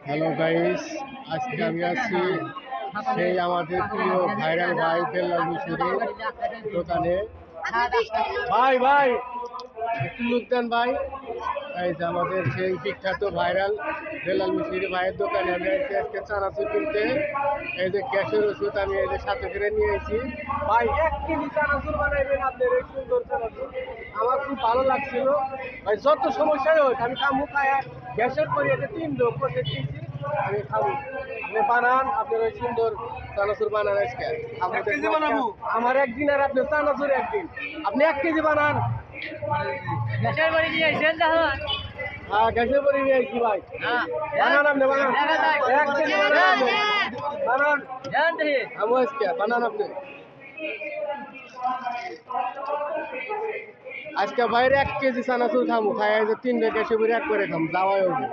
Hello guys, আজকে আমি আছি সেই আমাদের প্রিয় ভাইরাল ভাই বেল্লাল মিশরের দোকানে। ভাই ভাই একটু লোক দেন ভাই। এই যে আমাদের সেই বিখ্যাত ভাইরাল বেল্লাল মিশরি ভাইয়ের দোকানে আমি আছি আজকে চানাচুর কিনতে। এই যে গ্যাসের ওষুধ আমি এই যে সাথে করে নিয়ে এসেছি। ভাই 1 কেজি চানাচুর বানাইবেন আপনার এই সুন্দর চানাচুর। আমার খুব ভালো লাগছিল ভাই, যত সমস্যাই হোক আমি খামু খায় গ্যাসের পরে যে 3 লোক বসে দিয়েছি আমি খাবো। আপনি বানান, আপনার ওই সুন্দর চানাচুর বানান আজকে আমার একদিন, আর আপনার চানাচুর একদিন। আপনি 1 কেজি বানান। গ্যাসের বাড়ি নিয়ে আসেন তাহলে। হ্যাঁ, গ্যাসের পরে নিয়ে আসছি ভাই। বানান আপনি, বানান 1 কেজি বানান, বানান আমি আজকে বানান আপনি। আজকে বাইরে 1 কেজি চানাচুর খামু, খাই যে 3 গ্যাসের পরে 1 করে খামু, যাওয়াই হবে।